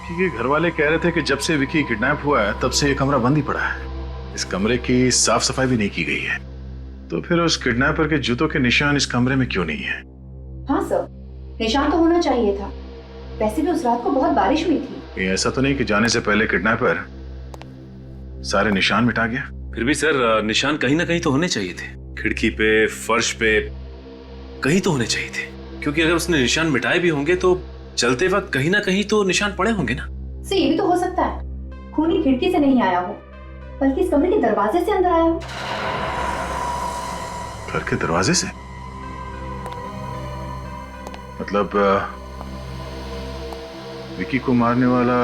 विकी के घर वाले कह रहे थे कि जब से विकी किडनैप हुआ है तब से ये कमरा बंद ही पड़ा है। इस कमरे की साफ सफाई भी नहीं की गई है। तो फिर उस किडनैपर के जूतों के निशान इस कमरे में क्यों नहीं है? हाँ सर, निशान तो होना चाहिए था। वैसे भी उस रात को बहुत बारिश हुई थी। ये ऐसा तो नहीं कि जाने से पहले किडनैपर सारे निशान मिटा गया? फिर भी सर निशान कहीं ना कहीं तो होने चाहिए थे। खिड़की पे, फर्श पे, कहीं तो होने चाहिए थे। क्योंकि अगर उसने निशान मिटाए भी होंगे तो चलते वक्त कहीं ना कहीं तो निशान पड़े होंगे ना। सर ये भी तो हो सकता है खूनी खिड़की से नहीं आया हो, बल्कि इस कमरे के दरवाजे से अंदर आया हो। घर के दरवाजे से? मतलब विकी को मारने वाला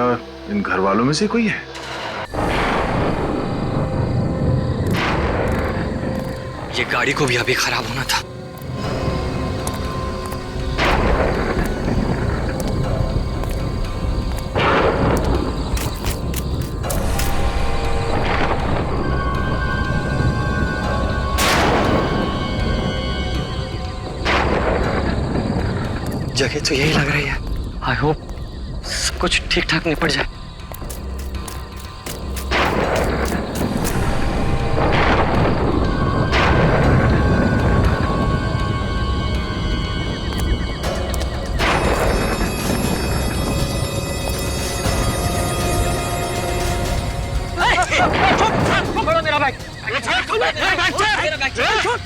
इन घर वालों में से कोई है? ये गाड़ी को भी अभी खराब होना था। जगह तो यही लग रही है। आई होप सब कुछ ठीक ठाक निपट जाए। छोड़ो मेरा बैग। मेरा बैग छोड़।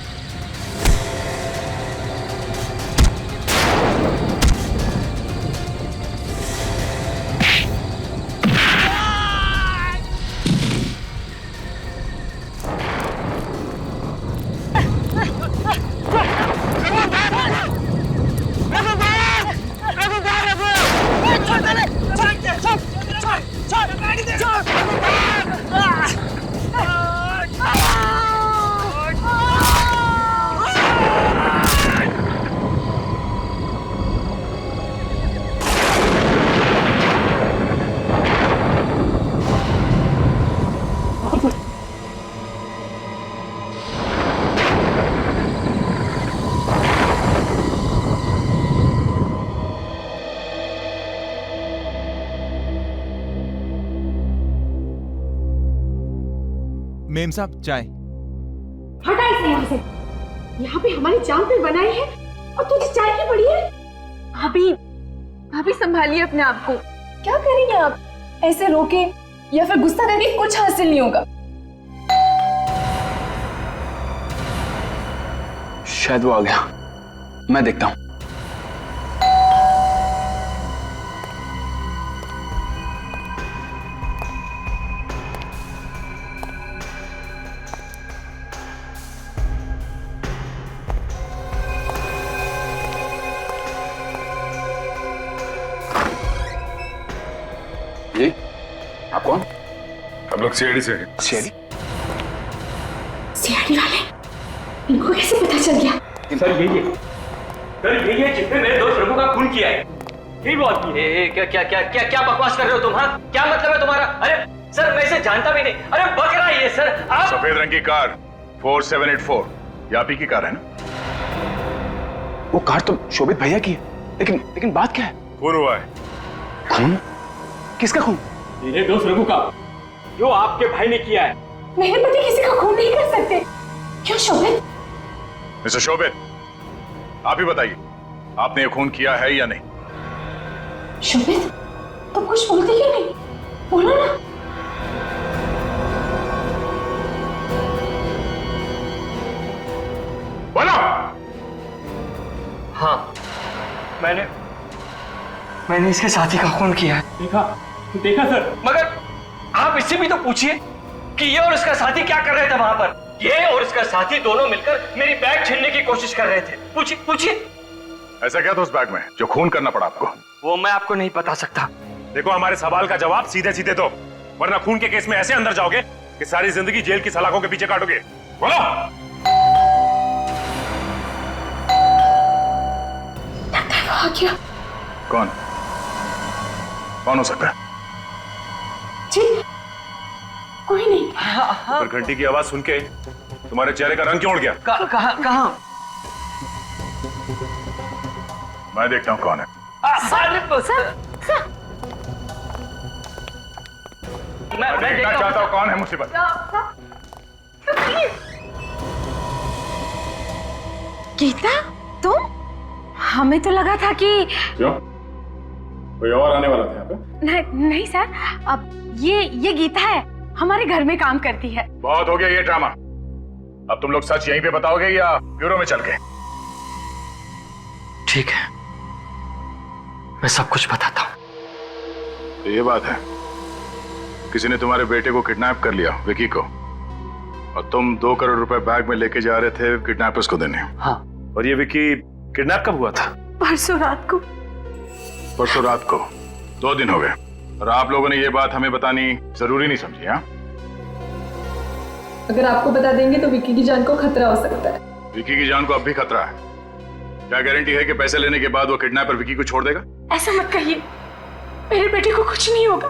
मेम साहब चाय। हटा इसे यहाँ से। यहाँ पे हमारी जान पे बनाई है और तुझे चाय की पड़ी है। भाभी, भाभी संभालिए अपने आप को। क्या करेंगे आप? ऐसे रोके या फिर गुस्सा करके कुछ हासिल नहीं होगा। शायद वो आ गया, मैं देखता हूं। जी, आप कौन? हम लोग सीआईडी से हैं। सीआईडी? सीआईडी वाले इनको कैसे पता चल गया? सर यही है, सर यही है जिसने मेरे दोस्त रघु का खून किया है। यही बात की। क्या बकवास कर रहे हो तुम? हाँ, क्या मतलब है तुम्हारा? अरे सर मैं इसे जानता भी नहीं। अरे बक रहा है ये सर। आप सफेद रंग की कार 4784 यापी की कार है ना? वो कार तो शोभित भैया की है, लेकिन बात क्या है? खून हुआ है। खून? किसका खून? मेरे दोस्त रघु का, जो आपके भाई ने किया है। मेरे पति किसी का खून नहीं कर सकते। क्यों शोभित? मिस्टर शोभित, आप ही बताइए, आपने ये खून किया है या नहीं? शोभित, तुम कुछ बोलते क्यों नहीं? बोलो ना। बोलो। हाँ, मैंने इसके साथी का खून किया है। देखा सर। मगर आप इससे भी तो पूछिए कि ये और इसका साथी क्या कर रहे थे वहां पर। ये और इसका साथी दोनों मिलकर मेरी बैग छीनने की कोशिश कर रहे थे। पूछिए। ऐसा क्या था उस बैग में जो खून करना पड़ा आपको? वो मैं आपको नहीं बता सकता। देखो, हमारे सवाल का जवाब सीधे सीधे दो, वरना खून के केस में ऐसे अंदर जाओगे कि सारी जिंदगी जेल की सलाखों के पीछे काटोगे। बोलो। आ गया। कौन हो सकता है? जी, कोई नहीं। पर घंटी की आवाज सुन के तुम्हारे चेहरे का रंग क्यों उड़ गया? कहां? मैं देखता हूं कौन है। मैं देखना देखता चाहता हूँ। हूँ कौन है मुसीबत। गीता, तुम? हमें तो लगा था कि क्यों? कोई और आने वाला था यहाँ पे? नहीं सर, अब ये गीता है, हमारे घर में काम करती है। बहुत हो गया ये ड्रामा। अब तुम लोग सच यहीं पे बताओगे या ब्यूरो में चल के? ठीक है, मैं सब कुछ बताता हूँ। तो ये बात है, किसी ने तुम्हारे बेटे को किडनैप कर लिया, विकी को, और तुम 2 करोड़ रुपए बैग में लेके जा रहे थे किडनैपर्स को देने। हाँ। और ये विकी किडनैप कब हुआ था? परसों रात को। परसों रात को? 2 दिन हो गए, और आप लोगों ने ये बात हमें बतानी जरूरी नहीं समझी? हाँ, अगर आपको बता देंगे तो विक्की की जान को खतरा हो सकता है। विकी की जान को अब भी खतरा है। क्या गारंटी है कि पैसे लेने के बाद वो किडनैपर विकी को छोड़ देगा? ऐसा मत कहिए, मेरे बेटे को कुछ नहीं होगा,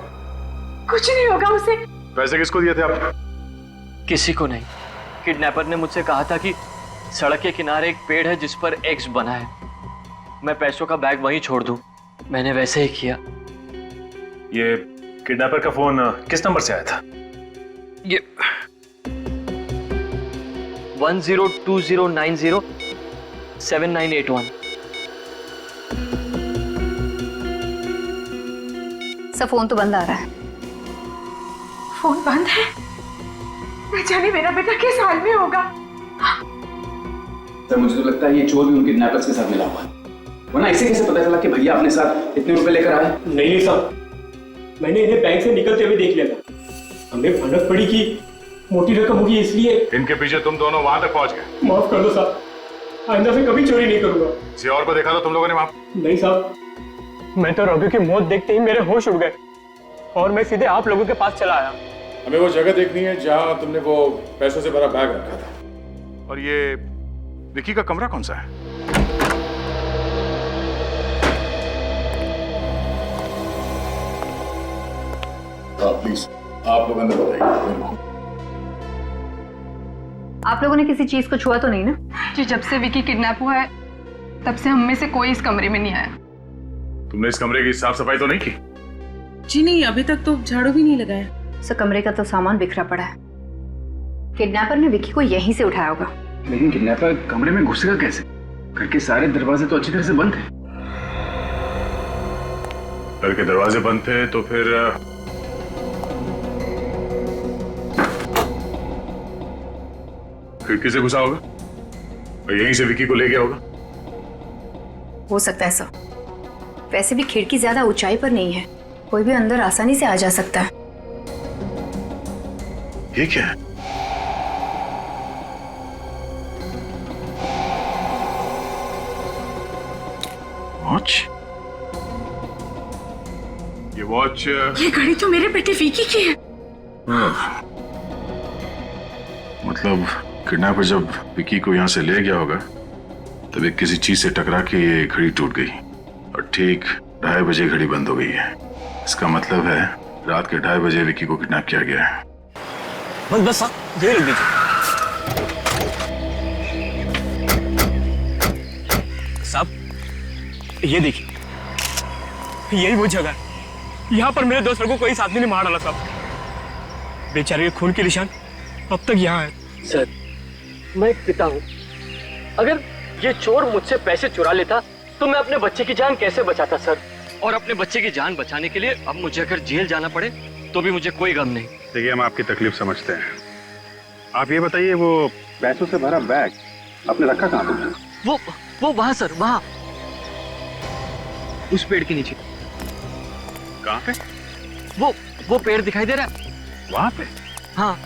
कुछ नहीं होगा उसे। पैसे किसको दिए थे आप? किसी को नहीं। किडनैपर ने मुझसे कहा था कि सड़क के किनारे एक पेड़ है जिस पर एक्स बना है, मैं पैसों का बैग वहीं छोड़ दूं। मैंने वैसे ही किया। ये किडनैपर का फोन किस नंबर से आया था? ये 1020907981। सब फोन तो बंद आ रहा है। फोन बंद है? न जाने मेरा बेटा किस हाल में होगा। सर मुझे तो लगता है ये चोर भी उन किडनैपर्स के साथ मिला हुआ है, वरना इसे कैसे पता चला कि भैया अपने साथ इतने रुपए लेकर आए? नहीं साहब, मैंने इन्हें बैंक से निकलते हुए देख लिया था। हमें भनक पड़ी कि मोटी रकम होगी, इसलिए इनके पीछे तुम दोनों वहां तक पहुंच गए। माफ कर दो साहब, आइंदा से कभी चोरी नहीं करूंगा। किसी और को देखा था तुम लोगों ने वहां? नहीं साहब, मैं तो रघु की मौत देखते ही मेरे होश उड़ गए और मैं सीधे आप लोगों के पास चला आया। हमें वो जगह देखनी है जहाँ तुमने वो पैसों से भरा बैग रखा था। और ये विकी का कमरा कौन सा है? प्लीज आप लोग अंदर बताइए। आप लोगों ने किसी चीज को छुआ तो नहीं ना? जी, जब से विकी किडनैप हुआ है तब से हम में से कोई इस कमरे में नहीं आया। तुमने इस कमरे की साफ सफाई तो नहीं की? जी नहीं, अभी तक तो झाड़ू भी नहीं लगाया। सर, कमरे का तो सामान बिखरा पड़ा है। किडनैपर ने विकी को यहीं से उठाया होगा। लेकिन किडनैपर कमरे में घुसेगा कैसे? घर के सारे दरवाजे तो अच्छी तरह से बंद थे। घर के दरवाजे बंद थे तो फिर खिड़की से घुसा होगा और यहीं से विकी को ले गया होगा। हो सकता है सर, वैसे भी खिड़की ज्यादा ऊंचाई पर नहीं है, कोई भी अंदर आसानी से आ जा सकता है। ये क्या है? वॉच? ये वॉच? ये घड़ी तो मेरे बेटे विकी की है। मतलब किडनैपर जब विकी को यहाँ से ले गया होगा तब एक किसी चीज से टकरा के ये घड़ी टूट गई और ठीक 2:30 बजे घड़ी बंद हो गई है। इसका मतलब है रात के 2:30 बजे विकी को किडनैप किया गया है। बस साहब, ये लिख दीजिए। साहब, ये देखिए, यही वो जगह है। यहाँ पर मेरे 2 लड़कों को इस आदमी ने मार डाला साहब। बेचारे के खून के निशान अब तक यहाँ है। सर, मैं एक पिता हूँ। अगर ये चोर मुझसे पैसे चुरा लेता तो मैं अपने बच्चे की जान कैसे बचाता सर? और अपने बच्चे की जान बचाने के लिए अब मुझे अगर जेल जाना पड़े तो भी मुझे कोई गम नहीं। देखिए, हम आपकी तकलीफ समझते हैं। आप ये बताइए, वो पैसों से भरा बैग आपने रखा कहाँ तुमने? वो वहाँ सर, वहाँ उस पेड़ के नीचे। कहाँ पे? वो पेड़ दिखाई दे रहा है वहाँ पे? हाँ।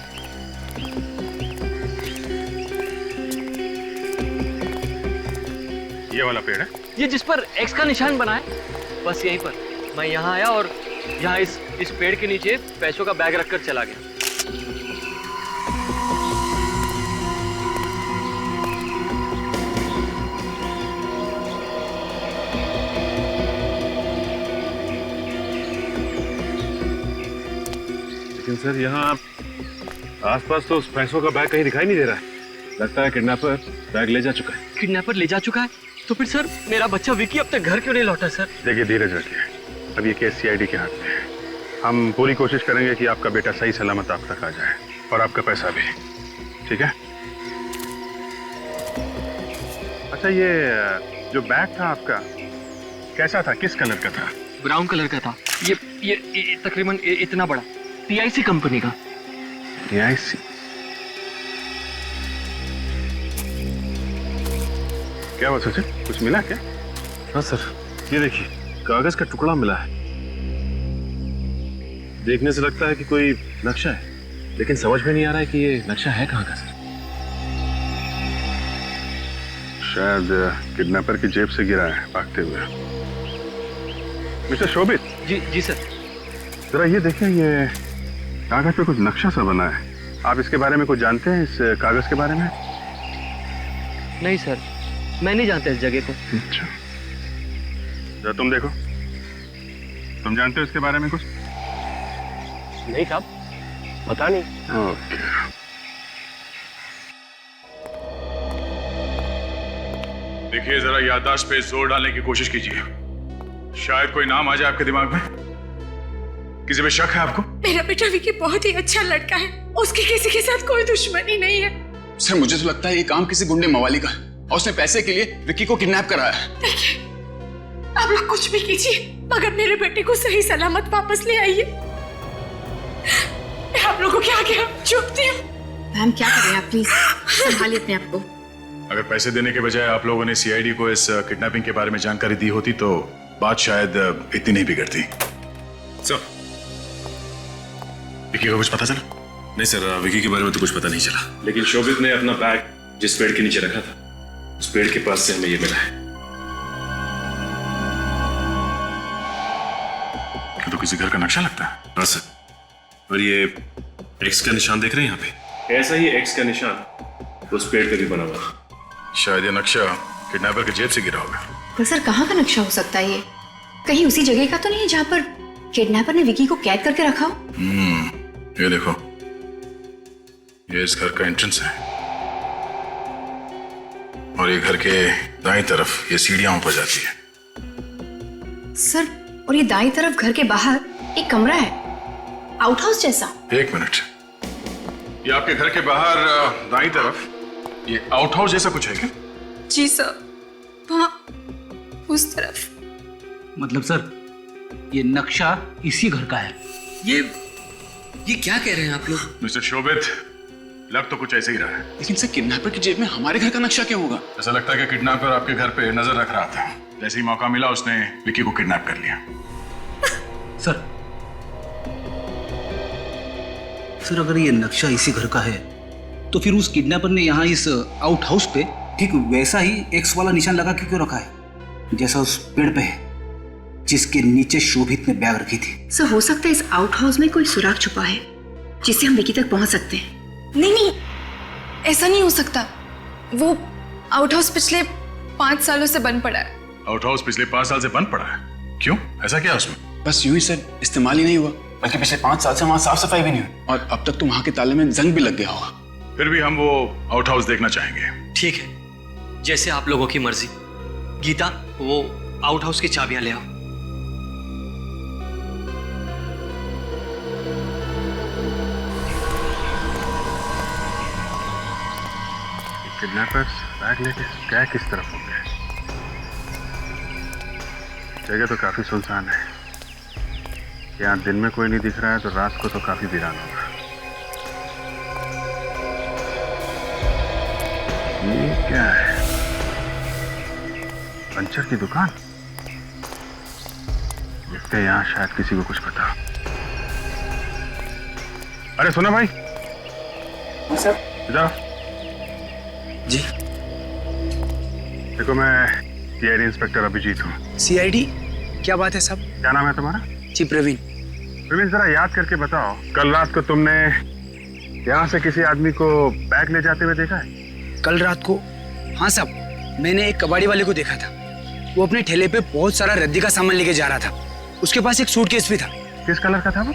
ये वाला पेड़ है? ये जिस पर एक्स का निशान बना है, बस यहीं पर। मैं यहाँ आया और यहाँ इस पेड़ के नीचे पैसों का बैग रखकर चला गया। लेकिन सर, यहाँ आसपास तो उस पैसों का बैग कहीं दिखाई नहीं दे रहा है। लगता है किडनैपर बैग ले जा चुका है। किडनैपर ले जा चुका है? तो फिर सर, मेरा बच्चा विकी अब तक घर क्यों नहीं लौटा सर? देखिए, धीरज रखिए। अब ये केस सीआईडी के हाथ में है। हम पूरी कोशिश करेंगे कि आपका बेटा सही सलामत आप तक आ जाए और आपका पैसा भी। ठीक है? अच्छा, ये जो बैग था आपका कैसा था, किस कलर का था? ब्राउन कलर का था। ये तकरीबन इतना बड़ा, TIC कंपनी का। TIC? क्या हुआ सचिन, कुछ मिला क्या? हाँ सर, ये देखिए कागज का टुकड़ा मिला है। देखने से लगता है कि कोई नक्शा है, लेकिन समझ में नहीं आ रहा है कि ये नक्शा है कहाँ का सर। शायद किडनैपर की जेब से गिरा है भागते हुए। मिस्टर शोभित। जी सर। जरा ये देखिए, ये कागज पे कुछ नक्शा सा बना है। आप इसके बारे में कुछ जानते हैं, इस कागज के बारे में? नहीं सर, मैं नहीं जानता इस जगह को। अच्छा, जरा तुम देखो, तुम जानते हो इसके बारे में कुछ? नहीं साहब, पता नहीं। ओके। देखिए, जरा याददाश्त पे जोर डालने की कोशिश कीजिए। शायद कोई नाम आ जाए आपके दिमाग में। किसी पे शक है आपको? मेरा बेटा विकी बहुत ही अच्छा लड़का है, उसकी किसी के साथ कोई दुश्मनी नहीं है। सर, मुझे तो लगता है ये काम किसी गुंडे मवाली का है और उसने पैसे के लिए विक्की को किडनैप कराया है। देखिए, आप लोग कुछ भी कीजिए, मगर मेरे बेटे को सही सलामत वापस ले आइए। मैं आप लोगों के आगे झुकती हूँ। मैम क्या कर रहे हैं आप, प्लीज संभालिए अपने आप को। अगर पैसे देने के बजाय आप लोगों ने CID को इस किडनैपिंग के बारे में जानकारी दी होती तो बात शायद इतनी नहीं बिगड़ती। सर, विकी को कुछ पता चला? नहीं सर, विकी के बारे में तो कुछ पता नहीं चला, लेकिन शोभित ने अपना बैग जिस पेड़ के नीचे रखा था, उस पेड़ के पास से हमें ये मिला है। तो किसी घर का नक्शा लगता है। हाँ सर, और ये X का निशान देख रहे हैं यहाँ पे, ऐसा ही X का निशान उस पेड़ पे भी बना हुआ है। शायद ये नक्शा किडनैपर की जेब से गिरा होगा। पर सर कहाँ का नक्शा हो सकता है ये? कहीं उसी जगह का तो नहीं है जहाँ पर किडनैपर ने विकी को कैद करके रखा हो? ये देखो, ये इस घर का एंट्रेंस है और ये घर के दाईं तरफ ये सीढ़ियां ऊपर जाती है। सर, और ये दाईं तरफ घर के बाहर एक कमरा है, आउट हाउस जैसा। एक मिनट, ये आपके घर के बाहर दाईं तरफ ये आउट हाउस जैसा कुछ है क्या? जी सर, वहाँ उस तरफ। मतलब सर, ये नक्शा इसी घर का है। ये क्या कह रहे हैं आप लोग? मिस्टर शोभित, लग तो कुछ ऐसे ही रहा है। लेकिन सर, किडनैपर की जेब में हमारे घर का नक्शा क्यों होगा? ऐसा लगता है कि किडनैपर आपके घर पे नजर रख रहा था। जैसे ही मौका मिला उसने विकी को किडनैप कर लिया। सर, अगर ये नक्शा इसी घर का है तो फिर उस किडनैपर ने यहाँ इस आउट हाउस पे ठीक वैसा ही X वाला निशान लगा के क्यों रखा है, जैसा उस पेड़ पे है जिसके नीचे शोभित ने बैग रखी थी? सर, हो सकता है इस आउट हाउस में कोई सुराग छुपा है जिससे हम विकी तक पहुंच सकते हैं। नहीं, ऐसा नहीं हो सकता। वो आउट हाउस पिछले 5 सालों से बंद पड़ा है। आउट हाउस पिछले 5 साल से बंद पड़ा है? क्यों, ऐसा क्या उसमें? बस यूं ही सर, इस्तेमाल ही नहीं हुआ, बल्कि पिछले 5 साल से वहाँ साफ सफाई भी नहीं हुई और अब तक तो वहाँ के ताले में जंग भी लग गया होगा। फिर भी हम वो आउट हाउस देखना चाहेंगे। ठीक है, जैसे आप लोगों की मर्जी। गीता, वो आउट हाउस की चाबियां ले आओ। किडनैपर्स बैग लेके क्या किस तरफ हो गए? जगह तो काफी सुनसान है। यहाँ दिन में कोई नहीं दिख रहा है तो रात को तो काफी वीरान होगा। ये क्या है? पंचर की दुकान। देखते हैं, यहाँ शायद किसी को कुछ पता। अरे सुना भाई, सर। इधर जी। देखो, मैं CID इंस्पेक्टर अभिजीत हूँ। CID? क्या बात है साहब? क्या नाम है तुम्हारा? जी प्रवीण। प्रवीण, जरा याद करके बताओ, कल रात को तुमने यहाँ से किसी आदमी को बैग ले जाते हुए देखा है? कल रात को? हाँ साहब, मैंने एक कबाड़ी वाले को देखा था। वो अपने ठेले पे बहुत सारा रद्दी का सामान लेके जा रहा था। उसके पास एक सूटकेस भी था। किस कलर का था वो?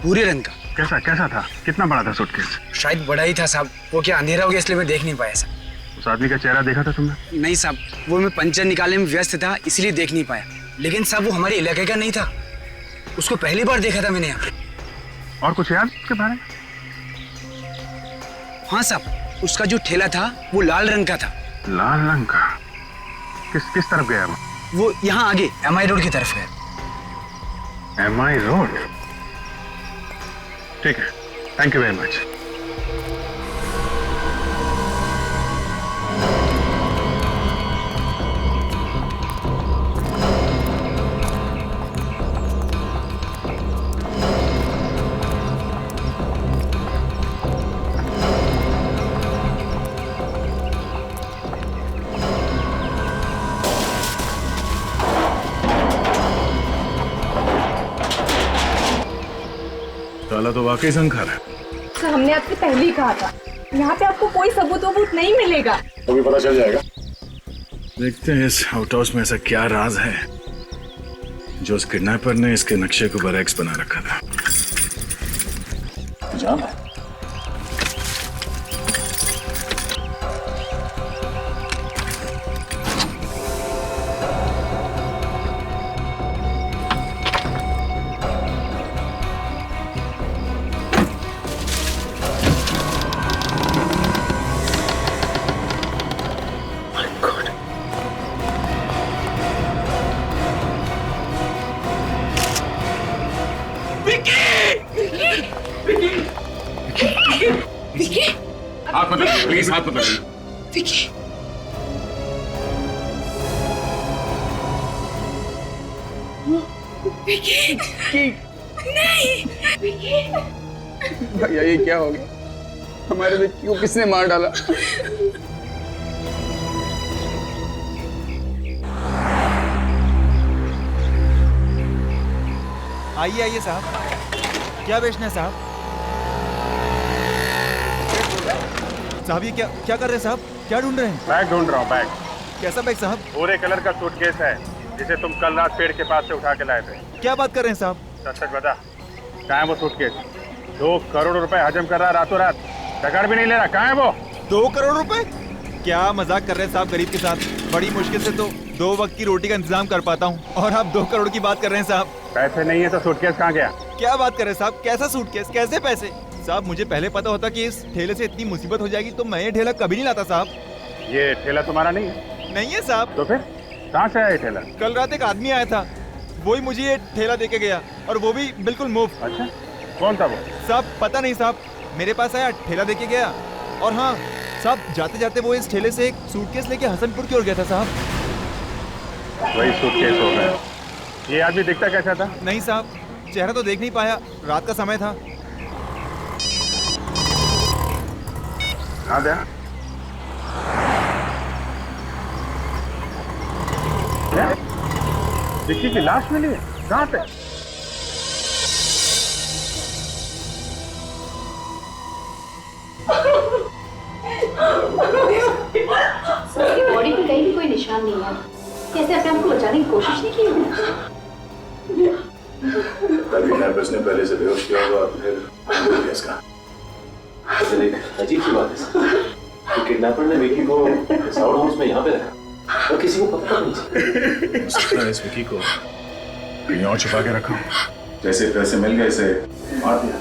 भूरे रंग का। कैसा था? कितना बड़ा था सूटकेस? शायद बड़ा ही था साहब, वो क्या अंधेरा हो गया इसलिए मैं देख नहीं पाया साहब। उस आदमी का चेहरा देखा था तुमने? नहीं साहब, वो मैं पंचर निकालने में व्यस्त था इसलिए देख नहीं पाया। लेकिन साहब वो हमारे इलाके का नहीं था। उसको पहली बार देखा था मैंने यहाँ। और कुछ याद उसके बारे में? हाँ साहब, उसका जो ठेला था वो लाल रंग का था। लाल रंग का? किस तरफ गया वो यहाँ आगे MI रोड की तरफ गया। MI road? ठीक है, थैंक यू वेरी मच। ताला तो वाकई संखार है। सर हमने आपसे पहले ही कहा था, यहाँ पे आपको कोई सबूत नहीं मिलेगा। तो भी पता चल जाएगा। देखते हैं इस आउट हाउस में ऐसा क्या राज है जो उस किडनैपर ने इसके नक्शे को बरैक्स बना रखा था। जान है। हाथ मत लगाइए, प्लीज हाथ मत लगाइए। विकी, विकी, नहीं, विकी। भैया ये क्या हो गया? हमारे विक्की को किसने मार डाला? आइए आइए साहब, क्या बेचना है साहब? साहब ये क्या क्या कर रहे हैं साहब? क्या ढूंढ रहे हैं? बैग ढूंढ रहा हूँ, बैग। कैसा बैग साहब? भूरे कलर का सूटकेस है जिसे तुम कल रात पेड़ के पास से उठा के लाए थे। क्या बात कर रहे हैं साहब? सच सच बता, कहाँ है वो सूटकेस? 2 करोड़ रुपए हजम कर रहा है रातों रात, टकर भी नहीं ले रहा। कहाँ है वो? 2 करोड़ रुपए? क्या मजाक कर रहे हैं साहब गरीब के साथ? बड़ी मुश्किल से तो 2 वक्त की रोटी का इंतजाम कर पाता हूँ और आप 2 करोड़ की बात कर रहे हैं साहब। पैसे नहीं है तो सूटकेस कहाँ गया? क्या बात कर रहे हैं साहब? कैसा सूटकेस, कैसे पैसे? साहब मुझे पहले पता होता कि इस ठेले से इतनी मुसीबत हो जाएगी तो मैं ये ठेला कभी नहीं लाता साहब। ये ठेला तुम्हारा नहीं है? नहीं है साहब। तो फिर कहाँ से आया ये ठेला? कल रात एक आदमी आया था, वही मुझे ये ठेला देके गया और वो भी बिल्कुल मुफ्त। अच्छा, कौन था वो? साहब पता नहीं साहब, मेरे पास आया, ठेला देके गया और हाँ साहब जाते जाते वो इस ठेले से एक सूटकेस लेके हसनपुर की ओर गया था साहब। वही सूटकेस हो गया। ये आदमी दिखता कैसा था? नहीं साहब, चेहरा तो देख नहीं पाया, रात का समय था। हाँ दे। विक्की की लाश मिली है? कहाँ पे? उसकी बॉडी पे कहीं भी कोई निशान नहीं है। कैसे अपने आप को बचाने की कोशिश नहीं की? किडनैपर्स ने पहले से बेहोश किया होगा, फिर इसका एक अजीब सी बात है सर, किडनैपर ने विकी को इस आउट हाउस में यहाँ पे रखा और किसी को पता नहीं चला। हो सकता है इस विकी को कहीं और छुपा के रखा। जैसे पैसे मिल गए इसे मार दिया,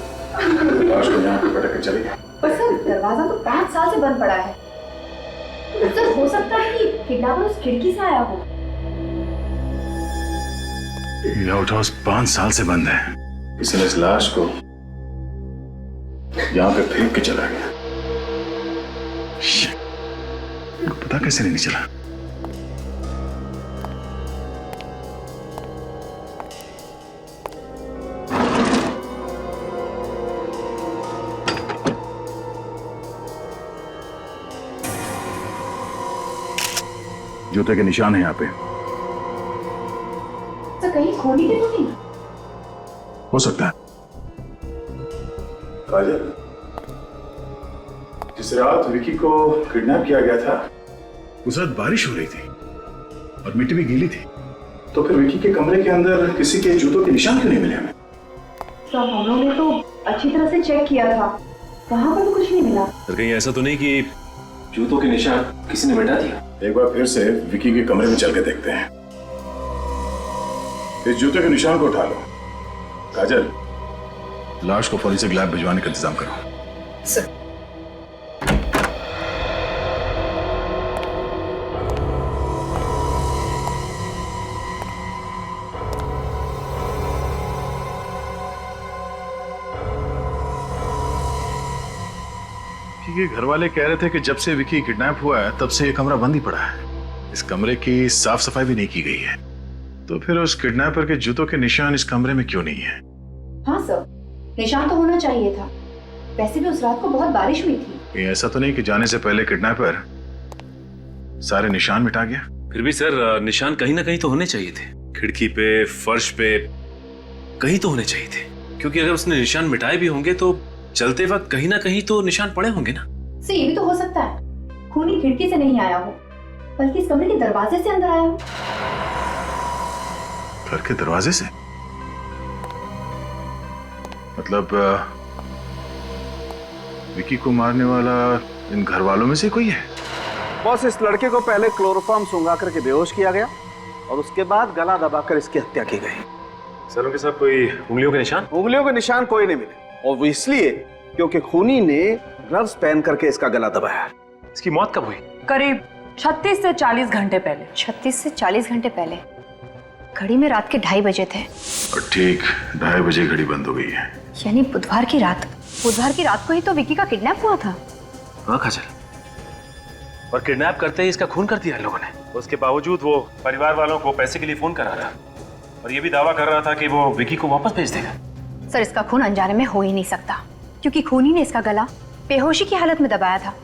लाश को यहाँ पे पटक के चले गए। पर सर दरवाजा तो 5 साल से बंद पड़ा है। सर हो सकता है कि किडनैपर उस खिड़की से आया हो। ये आउट हाउस 5 साल से बंद है। किसी ने इस लाश को यहाँ पे फेंक के चला गया। पता कैसे नहीं चला? जूते के निशान है यहाँ पे। तो कहीं खोली भी तो नहीं? हो सकता है। काजल, जिस रात विकी को किडनैप किया गया था उस रात बारिश हो रही थी और मिट्टी भी गीली थी, तो फिर विकी के कमरे के अंदर किसी के जूतों के निशान क्यों नहीं मिले हमें? तो हम लोगों ने तो अच्छी तरह से चेक किया था, वहां पर तो कुछ नहीं मिला। तो कहीं ऐसा तो नहीं कि जूतों के निशान किसी ने मिटा दिया? एक बार फिर से विकी के कमरे में चल के देखते हैं। इस जूते के निशान को उठा लो काजल, लाश को फौरी से लैब भिजवाने का इंतजाम करो। सर। ये घर वाले कह रहे थे कि जब से विकी किडनैप हुआ है तब से ये कमरा बंद ही पड़ा है। इस कमरे की साफ सफाई भी नहीं की गई है। तो फिर उस किडनैपर के जूतों के निशान इस कमरे में क्यों नहीं है? हाँ सर, निशान तो होना चाहिए था। वैसे भी उस रात को बहुत बारिश हुई थी। ये ऐसा तो नहीं कि जाने से पहले किडनैपर सारे निशान मिटा गया? फिर भी सर निशान कहीं ना कहीं तो होने चाहिए थे। खिड़की पे, फर्श पे, कहीं तो होने चाहिए थे। क्योंकि अगर उसने निशान मिटाए भी होंगे तो चलते वक्त कहीं ना कहीं तो निशान पड़े होंगे ना। सर ये भी तो हो सकता है खूनी खिड़की से नहीं आया हो, बल्कि इस कमरे के दरवाजे से अंदर आया हो। घर के दरवाजे से? मतलब विकी को मारने वाला इन घर वालों में से कोई है? बॉस, इस लड़के को पहले क्लोरोफॉर्म सुंघा करके बेहोश किया गया और उसके बाद गला दबाकर इसकी हत्या की गई। सर उनके साथ कोई उंगलियों के निशान? उंगलियों के निशान कोई नहीं मिले, और वो इसलिए क्योंकि खूनी ने ग्लव्स पहन करके इसका गला दबाया। इसकी मौत कब हुई? करीब 36 से 40 घंटे पहले। 36 से 40 घंटे पहले? घड़ी में रात के 2:30 बजे थे। और ठीक 2:30 बजे घड़ी बंद हो गई है। यानी बुधवार की रात को ही तो विकी का किडनैप हुआ था। हाँ काजल, और किडनैप करते ही इसका खून कर दिया लोगों ने। उसके बावजूद वो परिवार वालों को पैसे के लिए फोन कर रहा था और ये भी दावा कर रहा था कि वो विकी को वापस भेज देगा। सर इसका खून अनजाने में हो ही नहीं सकता, क्योंकि खूनी ने इसका गला बेहोशी की हालत में दबाया था।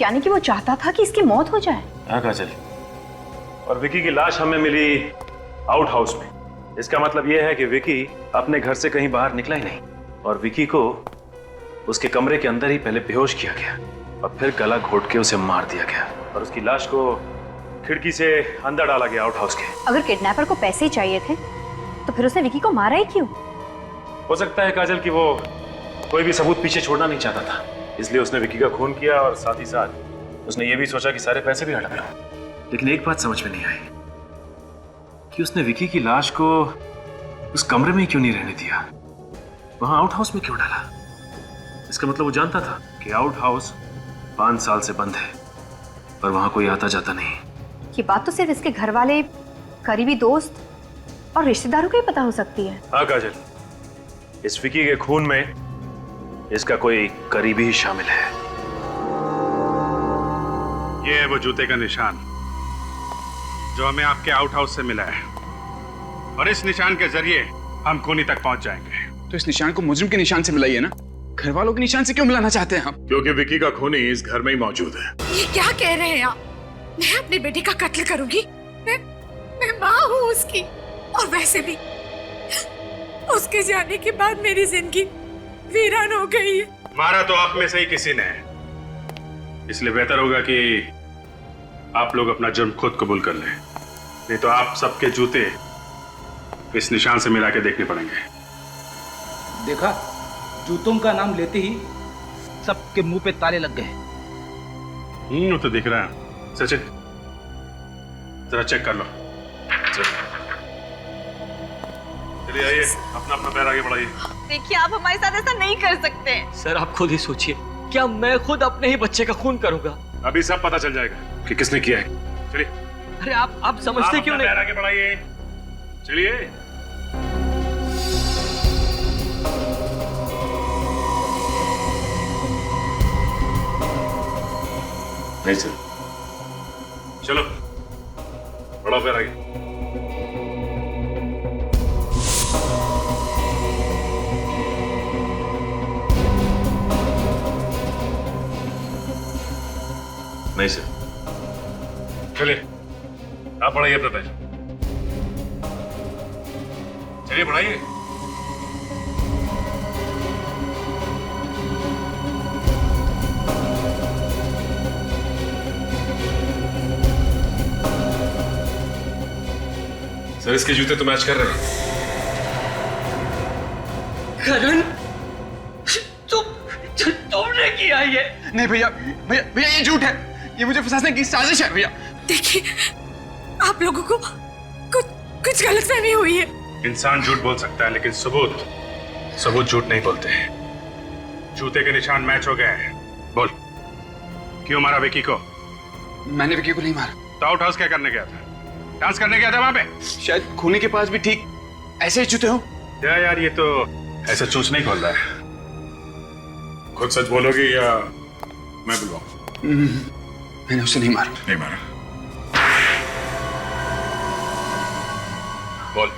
यानी कि वो चाहता था कि इसकी मौत हो जाए। हाँ काजल, और विकी की लाश हमें मिली आउट हाउस में। इसका मतलब ये है कि विकी अपने घर से कहीं बाहर निकला ही नहीं और विकी को उसके कमरे के अंदर ही पहले बेहोश किया गया और फिर गला घोट के उसे मार दिया गया और उसकी लाश को खिड़की से अंदर डाला गया आउट हाउस के। अगर किडनैपर को पैसे ही चाहिए थे तो फिर उसने विकी को मारा ही क्यों? हो सकता है काजल कि वो कोई भी सबूत पीछे छोड़ना नहीं चाहता था, इसलिए उसने विकी का खून किया और साथ ही साथ उसने ये भी सोचा कि सारे पैसे भी हड़प लो। लेकिन एक बात समझ में नहीं आई कि उसने विकी की लाश को उस कमरे में क्यों नहीं रहने दिया, वहां आउट हाउस में क्यों डाला? इसका मतलब वो जानता था कि आउट हाउस 5 साल से बंद है और वहां कोई आता जाता नहीं। ये बात तो सिर्फ इसके घर वाले, करीबी दोस्त और रिश्तेदारों को ही पता हो सकती है। हाँ काजल, इस विकी के खून में इसका कोई करीबी ही शामिल है। ये है वो जूते का निशान जो हमें आपके आउट हाउस से मिला है, और इस निशान के जरिए हम खूनी तक पहुंच जाएंगे। तो इस निशान को मुजरिम के निशान से मिलाइए ना, घर वालों के निशान से क्यों मिलाना चाहते हैं आप? क्योंकि विकी का खूनी इस घर में ही मौजूद है। ये क्या कह रहे हैं आप? मैं अपने बेटे का कत्ल करूंगी? मैं माँ हूँ उसकी, और वैसे भी उसके जाने के बाद मेरी जिंदगी वीरान हो गई है। मारा तो आप में से ही किसी ने, इसलिए बेहतर होगा कि आप लोग अपना जुर्म खुद कबूल कर लें, नहीं तो आप सबके जूते इस निशान से मिला के देखने पड़ेंगे। देखा, जूतों का नाम लेते ही सबके मुंह पे ताले लग गए। वो तो दिख रहा है। सचिन जरा चेक कर लो। चलिए आइए, अपना अपना पैर आगे बढ़ाइए। देखिए आप हमारे साथ ऐसा नहीं कर सकते। सर आप खुद ही सोचिए, क्या मैं खुद अपने ही बच्चे का खून करूंगा? अभी सब पता चल जाएगा कि किसने किया है। चलिए। अरे आप समझते क्यों नहीं? पैर आगे बढ़ाइए, चलिए। नहीं सर। चलो बड़ा पैर आगे। नहीं सर। चलिए आप बढ़ाइए अपना पैर, चलिए बढ़ाइए। सर इसके जूते तो मैच कर रहे हैं। करण, तुमने किया ये? नहीं भैया, भैया भैया ये झूठ है, ये मुझे फंसाने की साजिश है भैया। देखिए आप लोगों को कुछ गलतफहमी हुई है। इंसान झूठ बोल सकता है लेकिन सबूत सबूत झूठ नहीं बोलते हैं। जूते के निशान मैच हो गए हैं। बोल, क्यों मारा विकी को? मैंने विकी को नहीं मारा। तो आउट हाउस क्या करने गया था? डांस करने गया था वहां पे? शायद खूनी के पास भी ठीक ऐसे ही जूते हो। यार ये तो ऐसा चूंच नहीं खोल रहा है। खुद सच बोलोगी या मैं बुलवाऊं? मैंने उसे नहीं मारा। नहीं मारा। बोल।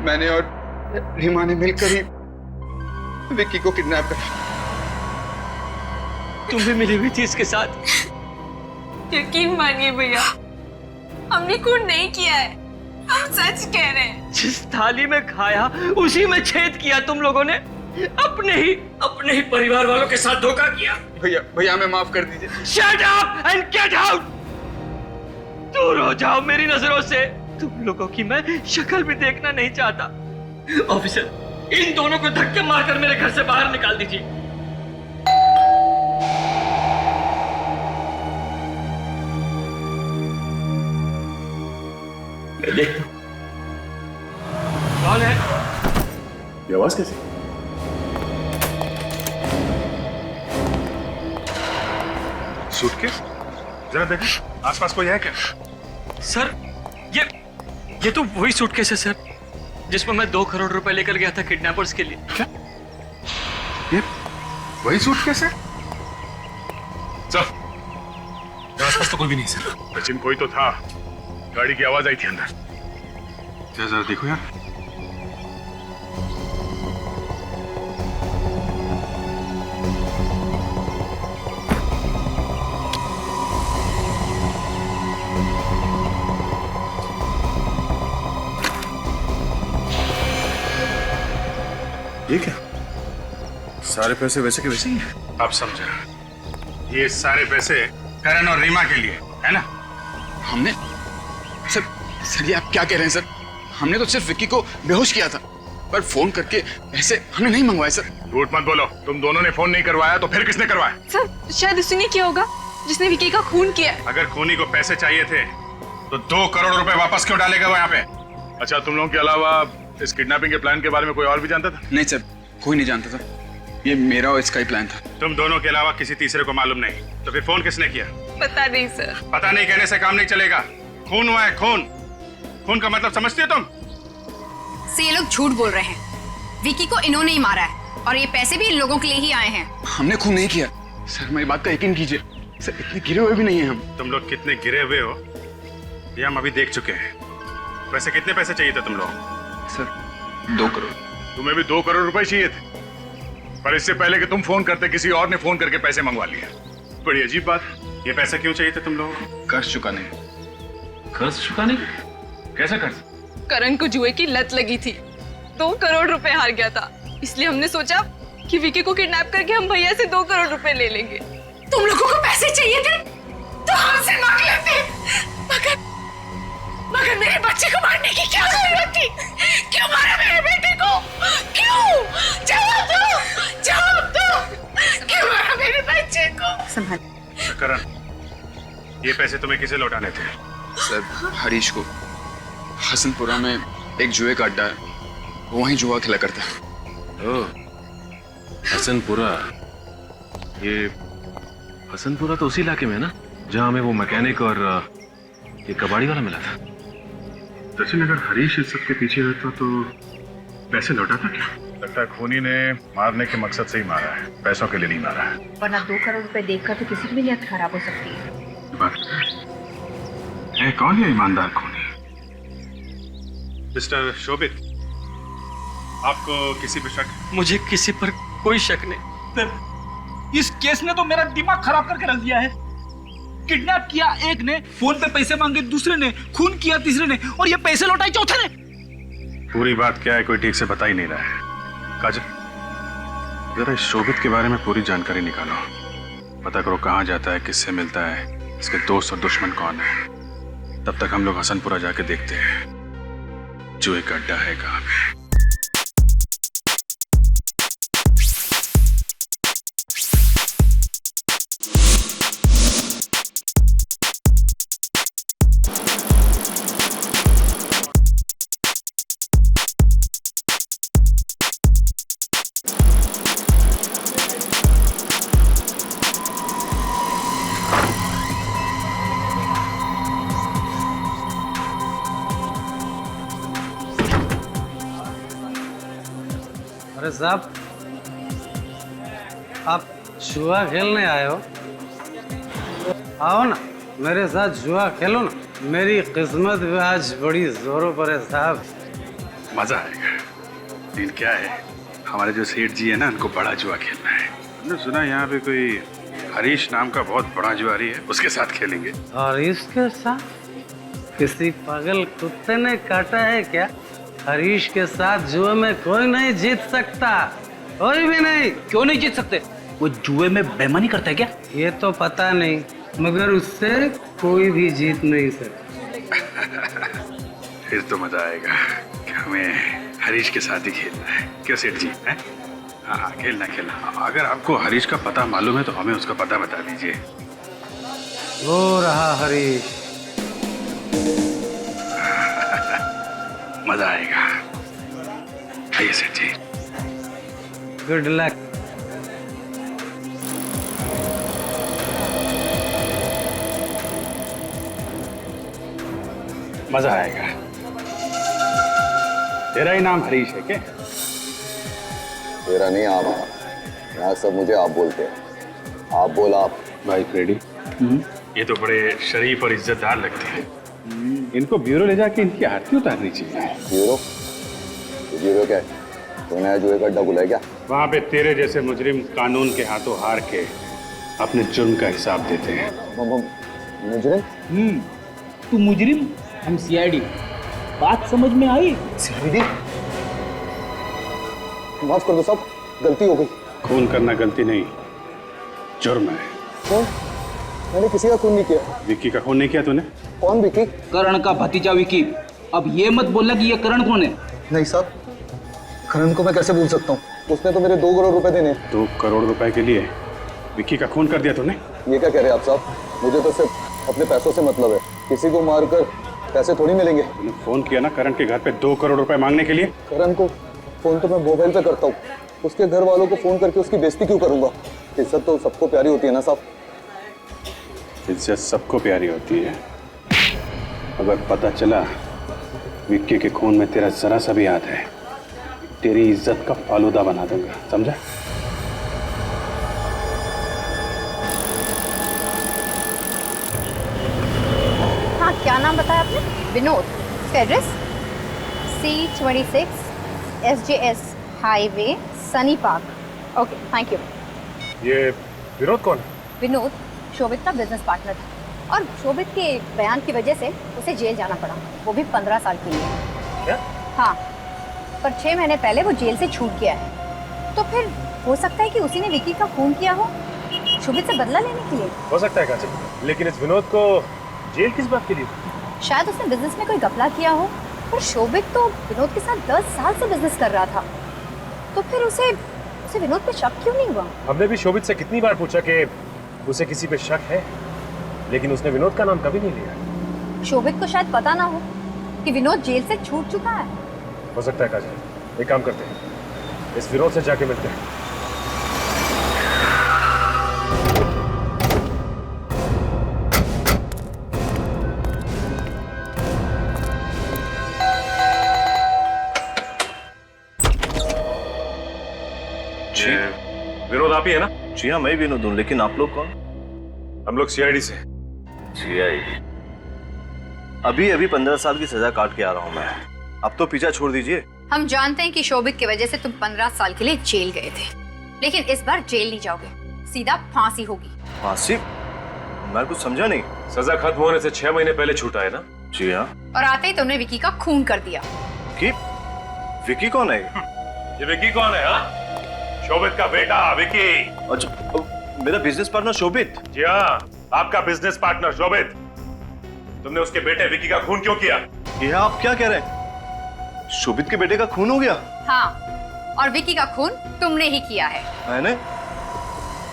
मैंने और रीमा ने मिलकर ही विक्की को किडनैप करा। तुम भी मिली हुई थी इसके साथ? यकीन मानिए भैया, हमने खून नहीं किया है, हम सच कह रहे हैं। जिस थाली में खाया उसी में छेद किया तुम लोगों ने। अपने ही परिवार वालों के साथ धोखा किया। भैया हमें माफ कर दीजिए। Shut up and get out! दूर हो जाओ मेरी नजरों से। तुम लोगों की मैं शक्ल भी देखना नहीं चाहता। ऑफिसर, इन दोनों को धक्के मारकर मेरे घर से बाहर निकाल दीजिए। देखो कौन है? ये आवाज कैसी? सूटकेस? जरा देखो आसपास कोई है क्या? सर ये तो वही सूटकेस है सर, जिसमें मैं 2 करोड़ रुपए लेकर गया था किडनैपर्स के लिए। क्या? ये वही सूटकेस है? चल, आसपास तो कोई भी नहीं सर। सचिन कोई तो था, गाड़ी की आवाज आई थी अंदर। जरा देखो यार। ये क्या? सारे पैसे वैसे के वैसे ही हैं। अब समझा, ये सारे पैसे करण और रीमा के लिए है ना? हमने सर ये आप क्या कह रहे हैं सर? हमने तो सिर्फ विक्की को बेहोश किया था, पर फोन करके पैसे हमने नहीं मंगवाए सर। झूठ मत बोलो, तुम दोनों ने फोन नहीं करवाया तो फिर किसने करवाया? सर शायद उसी ने किया होगा जिसने विकी का खून किया। अगर खूनी को पैसे चाहिए थे तो 2 करोड़ रुपए वापस क्यों डालेगा वो यहाँ पे? अच्छा, तुम लोगों के अलावा इस किडनैपिंग के प्लान के बारे में कोई और भी जानता था? नहीं सर, कोई नहीं जानता था। ये मेरा और इसका ही प्लान था। तुम दोनों के अलावा किसी तीसरे को मालूम नहीं? तो फिर फोन किसने किया? पता नहीं सर। पता नहीं कहने से काम नहीं चलेगा। खून हुआ है, खून। खून का मतलब समझती हो तुम? से ये लोग झूठ बोल रहे हैं। विकी को इन्होंने ही मारा है और ये पैसे भी इन लोगों के लिए ही आए हैं। हमने खून नहीं किया सर, मेरी बात का यकीन कीजिए सर, इतने गिरे हुए भी नहीं है हम। तुम लोग कितने गिरे हुए हो ये हम अभी देख चुके हैं। वैसे कितने पैसे चाहिए थे तुम लोग? सर 2 करोड़। तुम्हें भी 2 करोड़ रुपए चाहिए थे, पर इससे पहले कि तुम फोन करते किसी और ने फोन करके पैसे मंगवा लिए। बड़ी अजीब बात। ये पैसे क्यों चाहिए थे तुम लोगों को? कर्ज चुकाने। कर्ज चुकाने? कैसा कर्ज? करण को जुए की लत लगी थी, 2 करोड़ रुपए हार गया था, इसलिए हमने सोचा कि विकी को किडनैप करके हम भैया से 2 करोड़ रुपए ले लेंगे। तुम लोगों को पैसे चाहिए थे तो हमसे मांग लेते, मगर मेरे बच्चे को मारने की क्या जरूरत थी? क्यों मारा मेरे बेटे को? क्यों? जवाब दो, जवाब दो। क्यों मारा मेरे बच्चे को? संभाल। करण, ये पैसे तुम्हें किसे लौटाने थे? सर हरीश को। हसनपुरा में एक जुए का अड्डा है, वो वहीं जुआ खेला करता है। ओह, हसनपुरा। ये हसनपुरा तो उसी इलाके में है ना जहाँ हमें वो मैकेनिक और ये कबाड़ी वाला मिला था। सचिन, अगर हरीश इस सब के पीछे रहता तो पैसे लौटाता क्या? लगता है खूनी ने मारने के मकसद से ही मारा है, पैसों के लिए नहीं मारा है। वरना 2 करोड़ रुपए देखकर तो किसी की भी नीयत खराब हो सकती है। बात है, कौन है ईमानदार खूनी? मिस्टर शोभित, आपको किसी पर शक? मुझे किसी पर कोई शक नहीं। इस केस ने तो मेरा दिमाग खराब करके रख दिया है। किडनैप किया एक ने, फोन पे पैसे मांगे दूसरे ने, खून किया तीसरे ने, और ये पैसे लौटाए चौथे ने। पूरी बात क्या है कोई ठीक से बता ही नहीं रहा है। काजल, जरा इस शोभित के बारे में पूरी जानकारी निकालो। पता करो कहाँ जाता है, किससे मिलता है, इसके दोस्त और दुश्मन कौन है। तब तक हम लोग हसनपुरा जाके देखते हैं जुए का अड्डा है कहाँ पे। अरे साहब, आप जुआ खेलने आए हो? आओ ना, मेरे साथ जुआ खेलो ना। मेरी किस्मत भी आज बड़ी जोरों पर है साहब। मजा आएगा। लेकिन क्या है, हमारे जो सेठ जी है ना, उनको बड़ा जुआ खेलना है। हमने सुना यहाँ पे कोई हरीश नाम का बहुत बड़ा जुआरी है, उसके साथ खेलेंगे। और इसके साथ किसी पागल कुत्ते ने काटा है क्या? हरीश के साथ जुए में कोई नहीं जीत सकता, कोई भी नहीं। क्यों नहीं जीत सकते? वो जुए में बेईमानी करता है क्या? ये तो पता नहीं, मगर उससे कोई भी जीत नहीं सकता। फिर तो मजा आएगा कि हमें हरीश के साथ ही खेलना है। क्यों सेठ जी? हैं? हाँ, खेलना खेलना। अगर आपको हरीश का पता मालूम है तो हमें उसका पता बता दीजिए। वो रहा हरीश। मजा आएगा। आइए सेठ जी। Good luck. मजा आएगा। तेरा ही नाम हरीश है क्या? तेरा नहीं आम, यहाँ सब मुझे आप बोलते हैं। आप बोल आप। भाई फ्रेडी, ये तो बड़े शरीफ और इज्जतदार लगते हैं। इनको ब्यूरो ले जाके इनकी आरती उतारनी चाहिए। ब्यूरो? ब्यूरो क्या है? तूने आज जुए का अड्डा बुलाया क्या? वहाँ पे तेरे जैसे मुजरिम कानून के हाथों हार के अपने जुर्म का हिसाब देते हैं। मुजरिम? तू मुजरिम, हम सीआईडी। बात समझ में आई? सीआईडी? माफ कर दो साहब, गलती हो गई। खून करना गलती नहीं, जुर्म है। कौन? मैंने किसी का खून नहीं किया। विक्की का खून नहीं किया तूने? कौन विक्की? करण का भतीजा विक्की। अब ये मत बोलना कि ये करण कौन है। नहीं साहब, करण को मैं कैसे भूल सकता हूँ? उसने तो मेरे 2 करोड़ रुपए देने। 2 करोड़ रुपए के लिए विक्की का खून कर दिया तूने? ये क्या कह रहे हैं आप साहब? मुझे तो सिर्फ अपने पैसों से मतलब है। किसी को मारकर पैसे थोड़ी मिलेंगे। तूने फोन किया ना करण के घर पे 2 करोड़ रुपए मांगने के लिए? करण को फोन तो मैं मोबाइल पे करता हूँ, उसके घर वालों को फोन करके उसकी बेइज्जती क्यों करूंगा? इज्जत तो सबको प्यारी होती है ना साहब। इज्जत सबको प्यारी होती है। अगर पता चला विक्की के खून में तेरा जरा सा भी हाथ है, तेरी इज्जत का फालूदा बना दूंगा, समझा? हाँ, क्या नाम बताया आपने? विनोद। इसका address C26 SJS highway, Sunny park. Okay, thank you. ये विनोद कौन है? विनोद शोभित का बिजनेस पार्टनर था और शोभित के बयान की वजह से उसे जेल जाना पड़ा, वो भी 15 साल के लिए। क्या? हाँ, पर 6 महीने पहले वो जेल से छूट गया है। तो फिर हो सकता है कि उसी ने विक्की का खून किया हो, शोभित से बदला लेने के लिए। हो सकता है काजल, लेकिन इस विनोद को जेल किस बात के लिए? शायद उसने बिजनेस में कोई घपला किया हो, पर शोभित तो विनोद के साथ 10 साल से बिजनेस कर रहा था, तो फिर उसे विनोद पे शक क्यों नहीं हुआ? हमने भी शोभित से कितनी बार पूछा कि उसे किसी पे शक है, लेकिन उसने विनोद का नाम कभी नहीं लिया। शोभित को शायद पता ना हो कि विनोद जेल से छूट चुका है। हो सकता है काजल, एक काम करते हैं, इस विनोद से जाके मिलते हैं। विनोद आप ही है ना? जी हाँ, मैं विनोद हूँ, लेकिन आप लोग कौन? हम लोग सीआईडी से। सीआईडी? अभी 15 साल की सजा काट के आ रहा हूँ मैं। अब तो पीछा छोड़ दीजिए। हम जानते हैं कि शोभित की वजह से तुम 15 साल के लिए जेल गए थे, लेकिन इस बार जेल नहीं जाओगे, सीधा फांसी होगी। फांसी? मैं कुछ समझा नहीं। सजा खत्म होने से 6 महीने पहले छूटा है ना? जी हाँ। और आते ही तुमने विक्की का खून कर दिया। कि विक्की कौन है? ये विक्की कौन है? हाँ, शोभित का बेटा विक्की। अच्छा, मेरा बिजनेस पार्टनर शोभित? जी हाँ, आपका बिजनेस पार्टनर शोभित। तुमने उसके बेटे विक्की का खून क्यों किया? ये आप क्या कह रहे हैं? शोभित के बेटे का खून हो गया? हाँ, और विक्की का खून तुमने ही किया है। मैंने?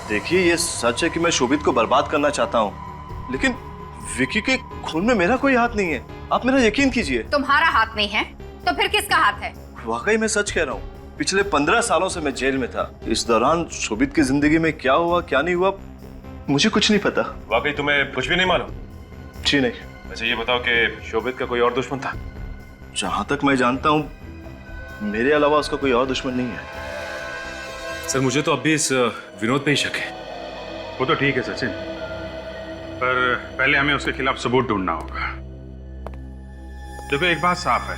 देखिए, ये सच है कि मैं शोभित को बर्बाद करना चाहता हूँ, लेकिन विक्की के खून में मेरा कोई हाथ नहीं है। आप मेरा यकीन कीजिए। तुम्हारा हाथ नहीं है तो फिर किसका हाथ है? वाकई मैं सच कह रहा हूँ। पिछले 15 सालों से मैं जेल में था। इस दौरान शोभित की जिंदगी में क्या हुआ क्या नहीं हुआ मुझे कुछ नहीं पता। वाकई तुम्हें कुछ भी नहीं मालूम? जी नहीं। वैसे ये बताओ कि शोभित का कोई और दुश्मन था? जहां तक मैं जानता हूँ मेरे अलावा उसका कोई और दुश्मन नहीं है। सर मुझे तो अब भी इस विनोद पे ही शक है। वो तो ठीक है सचिन, पर पहले हमें उसके खिलाफ सबूत ढूंढना होगा। देखो एक बात साफ है,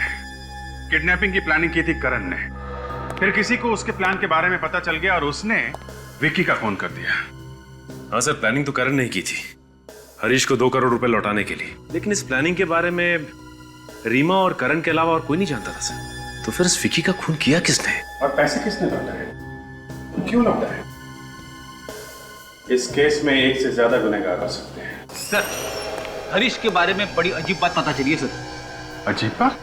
किडनैपिंग की प्लानिंग की थी करण ने, फिर किसी को उसके प्लान के बारे में पता चल गया और उसने विक्की का खून कर दिया। हाँ सर, प्लानिंग तो करण ने की थी हरीश को 2 करोड़ रुपए लौटाने के लिए, लेकिन इस प्लानिंग के बारे में रीमा और करण के अलावा और कोई नहीं जानता था सर। तो फिर इस विक्की का खून किया किसने? और पैसे किसने लौटाए, क्यों लौटाए? इस केस में एक से ज्यादा गुनहगार हो सकते हैं। सर, हरीश के बारे में बड़ी अजीब बात पता चली है सर। अजीब बात?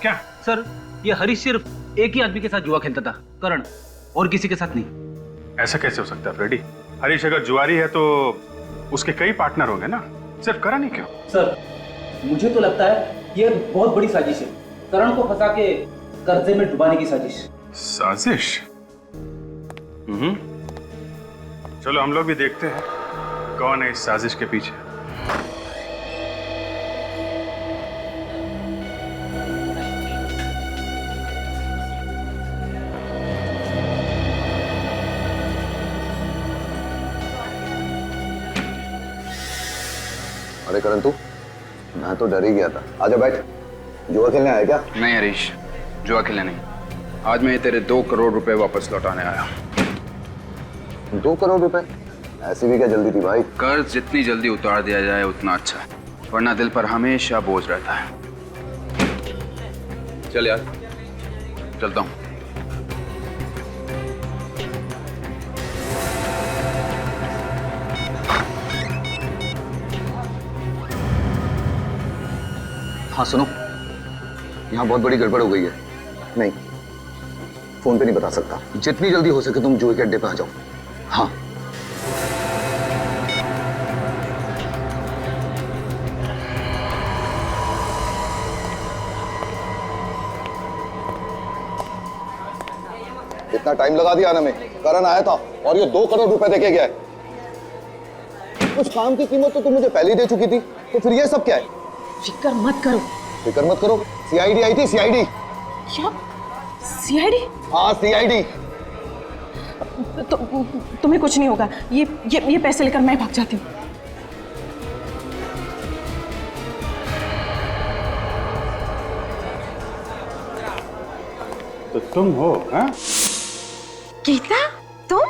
क्या? सर, ये हरीश सिर्फ एक ही आदमी के साथ जुआ खेलता था, करण, और किसी के साथ नहीं। ऐसा कैसे हो सकता है फ्रेडी? हरीश अगर जुआरी है तो उसके कई पार्टनर होंगे ना, सिर्फ करण ही क्यों? सर, मुझे तो लगता है ये बहुत बड़ी साजिश है, करण को फंसा के कर्जे में डुबाने की साजिश। साजिश? चलो हम लोग भी देखते हैं कौन है इस साजिश के पीछे। अरे करण, तू? मैं तो डर ही गया था। आजा बैठ। जुआ खेलने आया क्या? नहीं हरीश, जुआ खेलने नहीं। आज मैं तेरे 2 करोड़ रुपए वापस लौटाने आया। 2 करोड़ रुपए? ऐसी भी क्या जल्दी थी भाई? कर्ज जितनी जल्दी उतार दिया जाए उतना अच्छा है, वरना दिल पर हमेशा बोझ रहता है। चल यार, चलता हूँ। हाँ सुनो, यहाँ बहुत बड़ी गड़बड़ हो गई है। नहीं, फोन पे नहीं बता सकता। जितनी जल्दी हो सके तुम जुए के अड्डे पे आ जाओ। हाँ। इतना टाइम लगा दिया आने में। करण आया था और ये 2 करोड़ रुपए देके गया है। उस काम की कीमत तो तुम मुझे पहले ही दे चुकी थी, तो फिर ये सब क्या है? फिक्र मत करो। फिक्र मत करो? सीआईडी आई थी, सीआईडी। क्या? सीआईडी? हाँ सीआईडी। तो तुम्हें कुछ नहीं होगा। ये पैसे लेकर मैं भाग जाती हूँ। तो तुम हो? हाँ? गीता, तुम?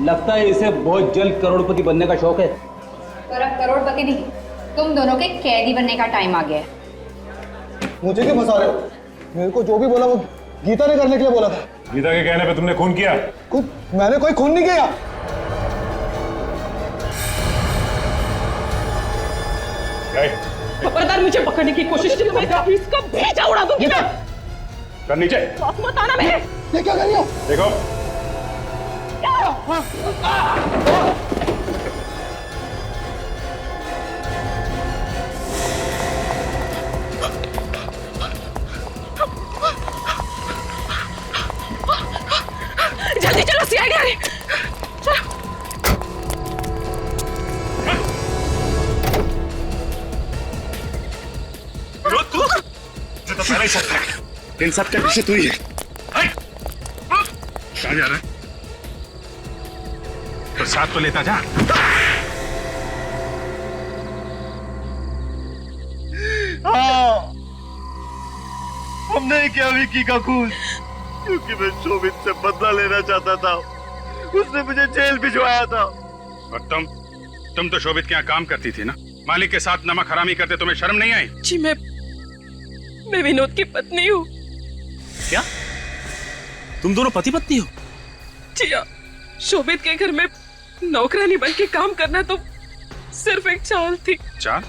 लगता है इसे बहुत जल्द करोड़पति बनने का शौक है। पर अब करोड़पति नहीं, तुम दोनों के कैदी बनने का टाइम आ गया है। मुझे क्यों फंसा रहे हो? मेरे को जो भी बोला वो गीता ने करने के लिए बोला था। गीता के कहने पे तुमने खून किया? मैंने कोई खून नहीं किया। खबरदार मुझे पकड़ने की कोशिश की तो मैं इसका भेजा उड़ा दूंगी। कर नीचे। मत आना मेरे। ये क्या कर रही हो? देखो। जल्दी चलो, सीआईडी आ रही। तो पहले ही सकता है। इन सब के पीछे तू ही है। कहाँ जा रहा है? तो साथ तो लेता जा। हाँ, हमने किया विक्की का खून, क्योंकि मैं शोभित से बदला लेना चाहता था। उसने मुझे जेल भिजवाया था। और तुम तो शोभित के यहाँ काम करती थी ना? मालिक के साथ नमक हरामी करते तुम्हें शर्म नहीं आई? जी मैं विनोद की पत्नी हूँ। क्या? तुम दोनों पति पत्नी हो? जी हाँ, शोभित के घर में नौकरानी बन के काम करना तो सिर्फ एक चाल थी। चाल?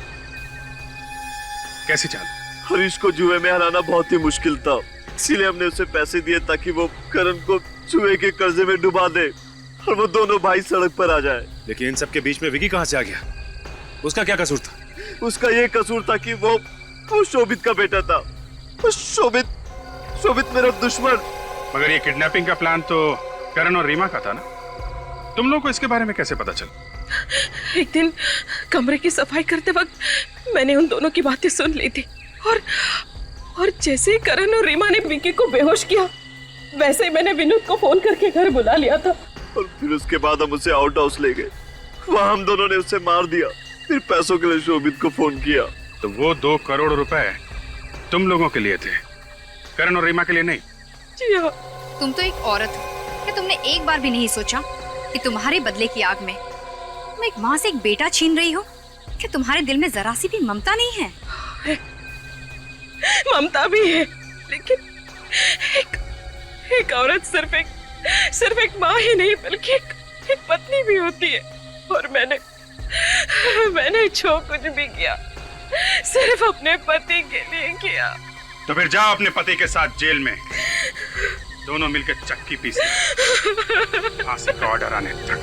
कैसी चाल? हरीश को जुए में हराना बहुत ही मुश्किल था, इसीलिए हमने उसे पैसे दिए ताकि वो करण को जुए के कर्जे में डुबा दे और वो दोनों भाई सड़क पर आ जाए। लेकिन इन सब के बीच में विकी कहाँ से आ गया? उसका क्या कसूर था? उसका ये कसूर था कि वो शोभित का बेटा था। शोभित मेरा दुश्मन। मगर ये किडनैपिंग का प्लान तो करण और रीमा का था ना? तुम लोगों को इसके बारे में कैसे पता चला? एक दिन कमरे की सफाई करते वक्त मैंने उन दोनों की बातें सुन ली थी और जैसे ही करण और रीमा ने विकी को बेहोश किया, वैसे ही मैंने विनोद को फोन करके घर बुला लिया था। और फिर उसके बाद हम उसे आउट हाउस ले गए, वहां हम दोनों ने उसे मार दिया। फिर पैसों के लिए शोभित को फोन किया। तो वो 2 करोड़ रुपए तुम लोगों के लिए थे, करण और रीमा के लिए नहीं। जी हाँ। तुम तो एक औरत हो, क्या तुमने एक बार भी नहीं सोचा कि तुम्हारे बदले की आग में तुम एक माँ से एक बेटा छीन रही हो? क्या तुम्हारे दिल में जरा सी भी ममता नहीं है? ममता भी है, लेकिन एक औरत सिर्फ एक माँ ही नहीं बल्कि एक पत्नी भी होती है। और मैंने जो कुछ भी किया सिर्फ अपने पति के लिए किया। तो फिर जाओ अपने पति के साथ जेल में, दोनों मिलकर चक्की पीसे, फांसी का ऑर्डर आने तक।